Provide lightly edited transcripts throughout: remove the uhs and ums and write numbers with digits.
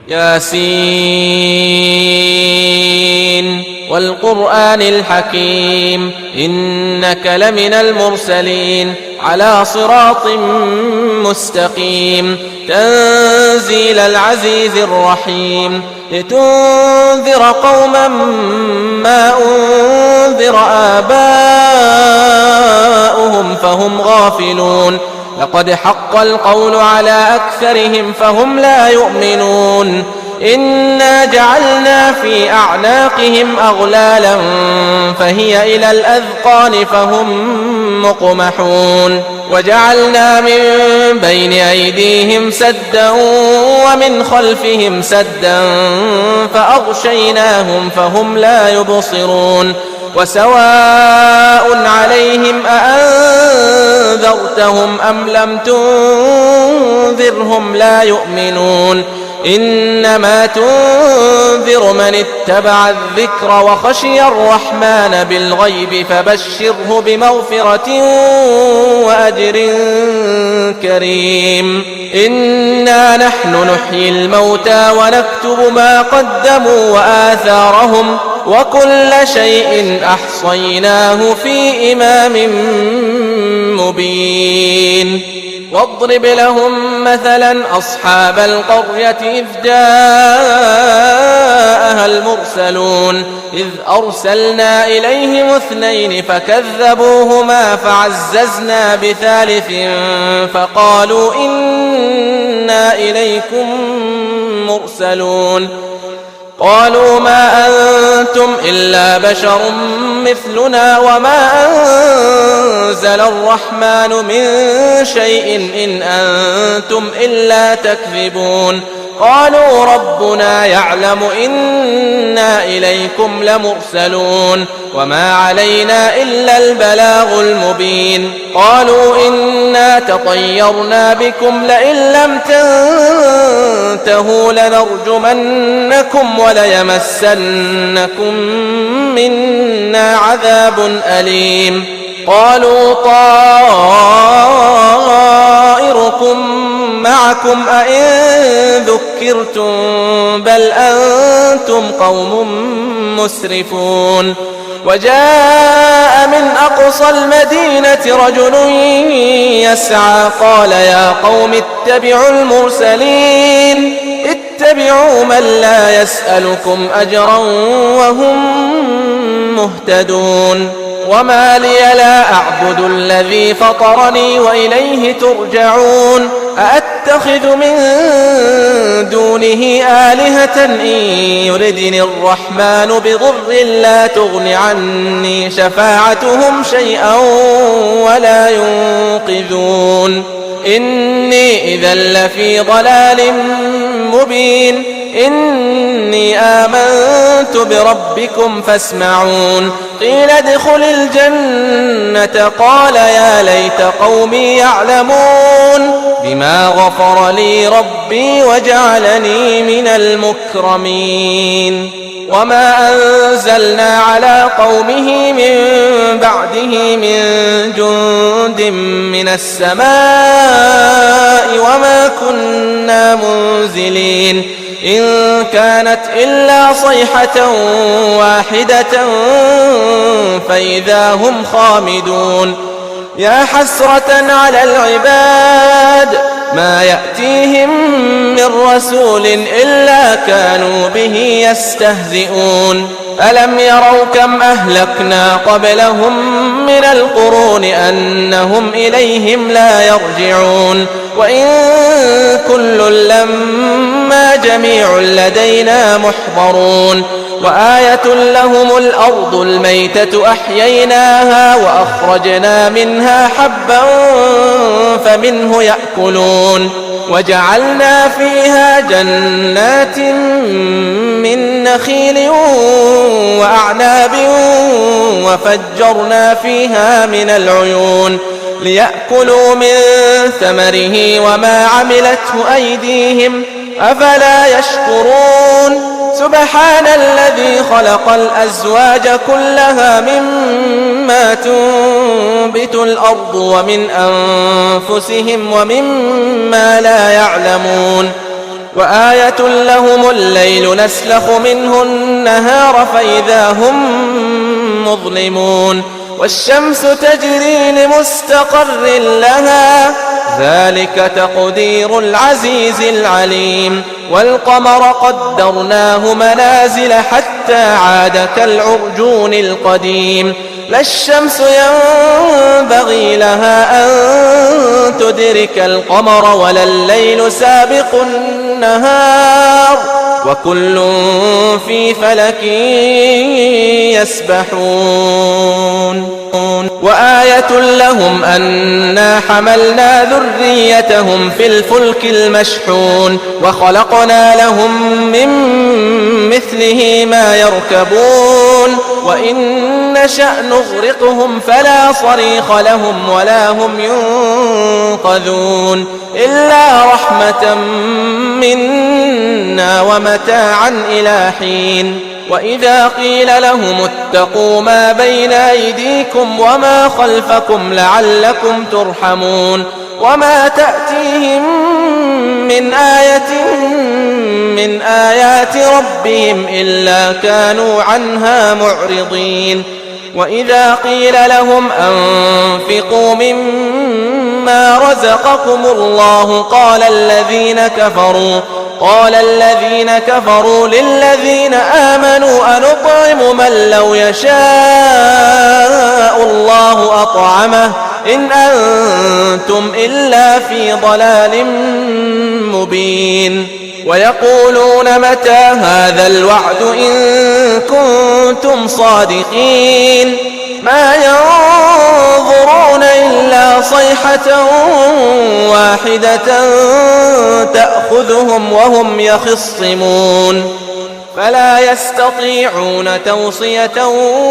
ياسين والقرآن الحكيم إنك لمن المرسلين على صراط مستقيم تنزيل العزيز الرحيم لتنذر قوما ما أنذر آباؤهم فهم غافلون لقد حق القول على أكثرهم فهم لا يؤمنون إنا جعلنا في أعناقهم أغلالا فهي إلى الأذقان فهم مقمحون وجعلنا من بين أيديهم سدا ومن خلفهم سدا فأغشيناهم فهم لا يبصرون وسواء عليهم أأنذرتهم أم لم تنذرهم لا يؤمنون إنما تنذر من اتبع الذكر وخشي الرحمن بالغيب فبشره بمغفرة وأجر كريم إنا نحن نحيي الموتى ونكتب ما قدموا وآثارهم وكل شيء أحصيناه في إمام مبين واضرب لهم مثلا أصحاب القرية إذ جاءها المرسلون إذ أرسلنا إليهم 2 فكذبوهما فعززنا بثالث فقالوا إنا إليكم مرسلون قالوا ما أنتم إلا بشر مثلنا وما أنزل الرحمن من شيء إن أنتم إلا تكذبون قالوا ربنا يعلم إنا إليكم لمرسلون وما علينا إلا البلاغ المبين قالوا إنا تطيرنا بكم لئن لم تنتهوا لنرجمنكم وليمسنكم منا عذاب أليم قالوا طائركم معكم أئن ذكرتم بل أنتم قوم مسرفون وجاء من أقصى المدينة رجل يسعى قال يا قوم اتبعوا المرسلين اتبعوا من لا يسألكم أجرا وهم مهتدون وما لي لا أعبد الذي فطرني وإليه ترجعون أأتخذ من دونه آلهة إن يردني الرحمن بضر لا تغن عني شفاعتهم شيئا ولا ينقذون إني إذا لفي ضلال مبين إني آمنت بربكم فاسمعون قيل ادخل الجنة قال يا ليت قومي يعلمون بما غفر لي ربي وجعلني من المكرمين وما أنزلنا على قومه من بعده من جند من السماء وما كنا منزلين إن كانت إلا صيحة واحدة فإذا هم خامدون يا حسرة على العباد ما يأتيهم من رسول إلا كانوا به يستهزئون ألم يروا كم أهلكنا قبلهم من القرون أنهم إليهم لا يرجعون وإن كل لما جميع لدينا محضرون وآية لهم الأرض الميتة أحييناها وأخرجنا منها حبا فمنه يأكلون وجعلنا فيها جنات من نخيل وأعناب وفجرنا فيها من العيون ليأكلوا من ثمره وما عملته أيديهم أفلا يشكرون سبحان الذي خلق الأزواج كلها مما تنبت الأرض ومن أنفسهم ومما لا يعلمون وآية لهم الليل نسلخ منه النهار فإذا هم مظلمون والشمس تجري لمستقر لها ذلك تقدير العزيز العليم والقمر قدرناه منازل حتى عاد كالعرجون القديم لا الشمس ينبغي لها أن تدرك القمر ولا الليل سابق النهار وكل في فلك يسبحون وآية لهم أنا حملنا ذريتهم في الفلك المشحون وخلقنا لهم من مثله ما يركبون وإن نشأ نغرقهم فلا صريخ لهم ولا هم ينقذون إلا رحمة منا ومتاعا إلى حين وإذا قيل لهم اتقوا ما بين أيديكم وما خلفكم لعلكم ترحمون وما تأتيهم من آية من آيات ربهم إلا كانوا عنها معرضين وإذا قيل لهم أنفقوا مما رزقكم الله قال الذين كفروا للذين آمنوا أنطعم من لو يشاء الله أطعمه إن أنتم إلا في ضلال مبين ويقولون متى هذا الوعد إن كنتم صادقين ما ينظرون إلا صيحة واحدة تأخذهم وهم يخصمون فلا يستطيعون توصية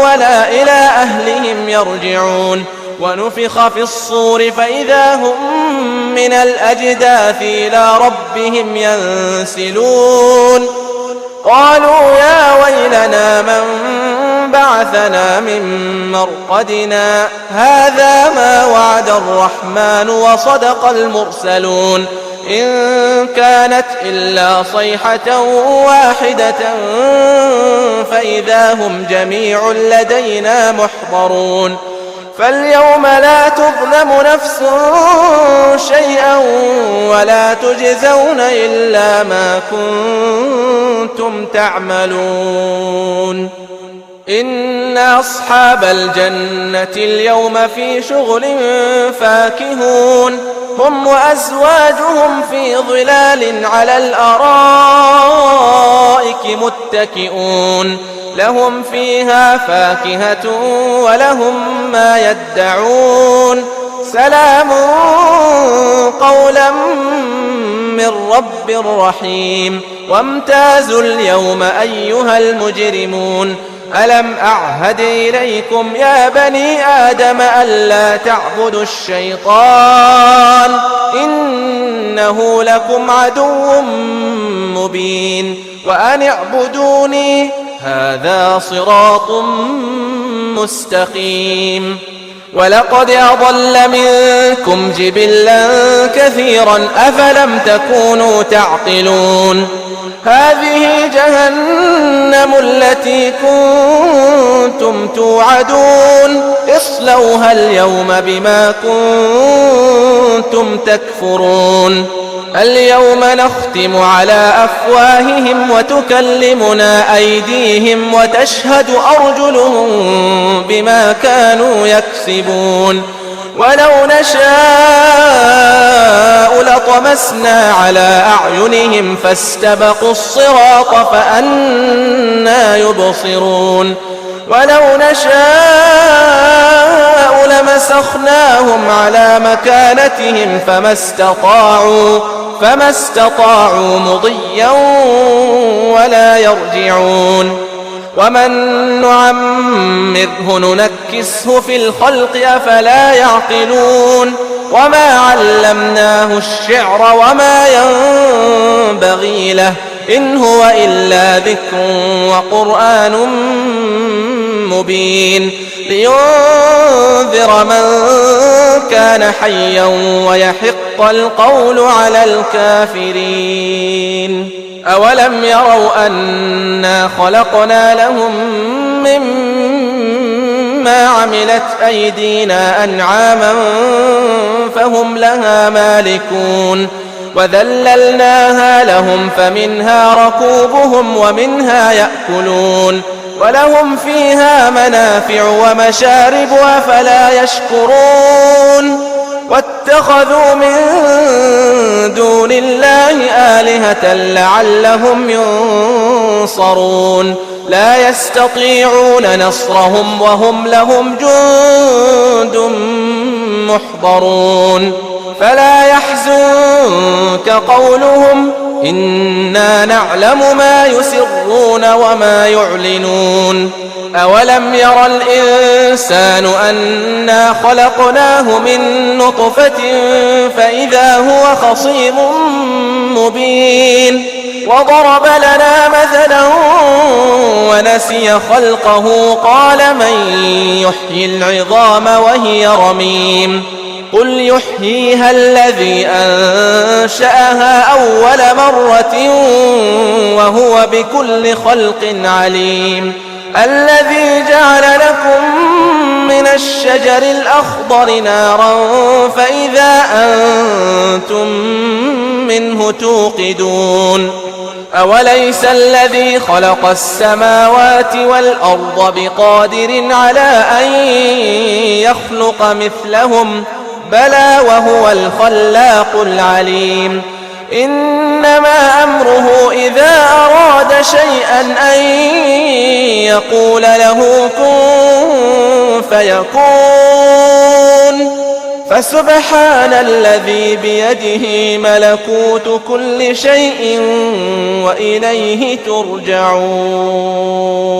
ولا إلى أهلهم يرجعون ونفخ في الصور فإذا هم من الأجداث إلى ربهم ينسلون قالوا يا ويلنا من بعثنا من مرقدنا هذا ما وعد الرحمن وصدق المرسلون إن كانت إلا صيحة واحدة فإذا هم جميع لدينا محضرون فاليوم لا تظلم نفس شيئا ولا تجزون إلا ما كنتم تعملون إن أصحاب الجنة اليوم في شغل فاكهون هم وأزواجهم في ظلال على الأرائك متكئون لهم فيها فاكهة ولهم ما يدعون سلام قولا من رب رحيم وامتازوا اليوم أيها المجرمون ألم أعهد إليكم يا بني آدم ألا تعبدوا الشيطان إنه لكم عدو مبين وأن اعبدوني هذا صراط مستقيم ولقد أضل منكم جبلا كثيرا أفلم تكونوا تعقلون هذه جهنم التي كنتم توعدون اصلوها اليوم بما كنتم تكفرون اليوم نختم على أفواههم وتكلمنا أيديهم وتشهد أرجلهم بما كانوا يكسبون ولو نشاء لطمسنا على أعينهم فاستبقوا الصراط فأنى يبصرون ولو نشاء لمسخناهم على مكانتهم فما استطاعوا مضيا ولا يرجعون ومن نعمره ننكسه في الخلق أفلا يعقلون وما علمناه الشعر وما ينبغي له إن هو إلا ذكر وقرآن مبين لينذر من كان حيا ويحق القول على الكافرين. أولم يروا أنا خلقنا لهم مما عملت أيدينا أنعاما فهم لها مالكون وذللناها لهم فمنها ركوبهم ومنها يأكلون ولهم فيها منافع ومشارب أفلا يشكرون واتخذوا من دون الله آلهة لعلهم ينصرون لا يستطيعون نصرهم وهم لهم جند محضرون فلا يحزنك قولهم إنا نعلم ما يسرون وما يعلنون أولم ير الإنسان أنا خلقناه من نطفة فإذا هو خصيم مبين وضرب لنا مثلا ونسي خلقه قال من يحيي العظام وهي رميم قل يحييها الذي أنشأها أول مرة وهو بكل خلق عليم الذي جعل لكم من الشجر الأخضر نارا فإذا أنتم منه توقدون أوليس الذي خلق السماوات والأرض بقادر على أن يخلق مثلهم بلى وهو الخلاق العليم إنما أمره إذا أراد شيئا أن يقول له كن فيكون فسبحان الذي بيده ملكوت كل شيء وإليه ترجعون.